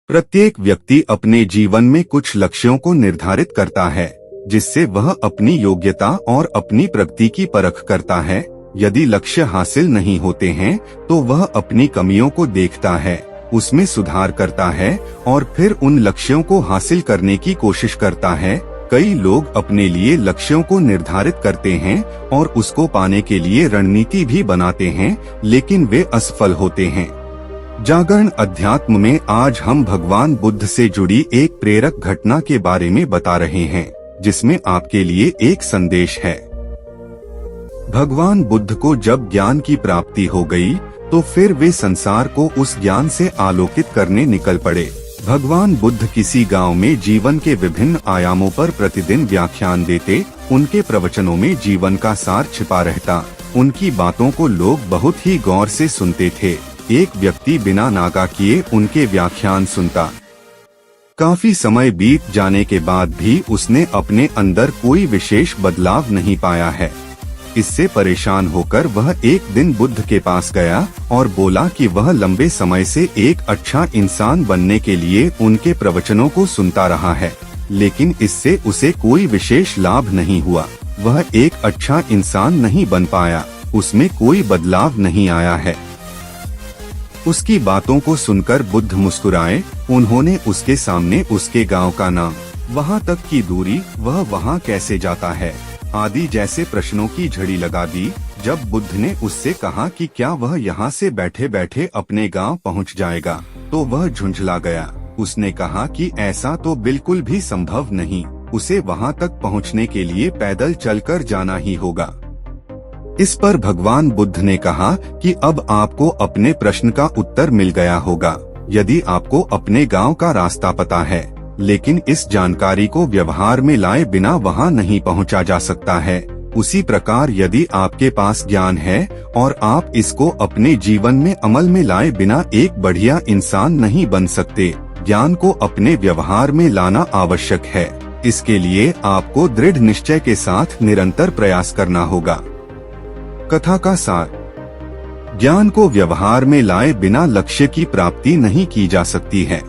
प्रत्येक व्यक्ति अपने जीवन में कुछ लक्ष्यों को निर्धारित करता है, जिससे वह अपनी योग्यता और अपनी प्रगति की परख करता है। यदि लक्ष्य हासिल नहीं होते हैं, तो वह अपनी कमियों को देखता है, उसमें सुधार करता है और फिर उन लक्ष्यों को हासिल करने की कोशिश करता है। कई लोग अपने लिए लक्ष्यों को निर्धारित करते हैं और उसको पाने के लिए रणनीति भी बनाते हैं, लेकिन वे असफल होते हैं। जागरण अध्यात्म में आज हम भगवान बुद्ध से जुड़ी एक प्रेरक घटना के बारे में बता रहे हैं, जिसमें आपके लिए एक संदेश है। भगवान बुद्ध को जब ज्ञान की प्राप्ति हो गई, तो फिर वे संसार को उस ज्ञान से आलोकित करने निकल पड़े। भगवान बुद्ध किसी गांव में जीवन के विभिन्न आयामों पर प्रतिदिन व्याख्यान देते। उनके प्रवचनों में जीवन का सार छिपा रहता। उनकी बातों को लोग बहुत ही गौर से सुनते थे। एक व्यक्ति बिना नागा किए उनके व्याख्यान सुनता। काफी समय बीत जाने के बाद भी उसने अपने अंदर कोई विशेष बदलाव नहीं पाया है। इससे परेशान होकर वह एक दिन बुद्ध के पास गया और बोला कि वह लंबे समय से एक अच्छा इंसान बनने के लिए उनके प्रवचनों को सुनता रहा है, लेकिन इससे उसे कोई विशेष लाभ नहीं हुआ। वह एक अच्छा इंसान नहीं बन पाया, उसमें कोई बदलाव नहीं आया है। उसकी बातों को सुनकर बुद्ध मुस्कुराए। उन्होंने उसके सामने उसके गांव का नाम, वहां तक की दूरी, वह वहां कैसे जाता है आदि जैसे प्रश्नों की झड़ी लगा दी। जब बुद्ध ने उससे कहा कि क्या वह यहाँ से बैठे बैठे अपने गांव पहुँच जाएगा, तो वह झुंझला गया। उसने कहा कि ऐसा तो बिल्कुल भी संभव नहीं, उसे वहाँ तक पहुँचने के लिए पैदल चलकर जाना ही होगा। इस पर भगवान बुद्ध ने कहा कि अब आपको अपने प्रश्न का उत्तर मिल गया होगा, यदि आपको अपने गांव का रास्ता पता है, लेकिन इस जानकारी को व्यवहार में लाए बिना वहां नहीं पहुंचा जा सकता है। उसी प्रकार यदि आपके पास ज्ञान है और आप इसको अपने जीवन में अमल में लाए बिना एक बढ़िया इंसान नहीं बन सकते। ज्ञान को अपने व्यवहार में लाना आवश्यक है। इसके लिए आपको दृढ़ निश्चय के साथ निरंतर प्रयास करना होगा। कथा का सार: ज्ञान को व्यवहार में लाए बिना लक्ष्य की प्राप्ति नहीं की जा सकती है।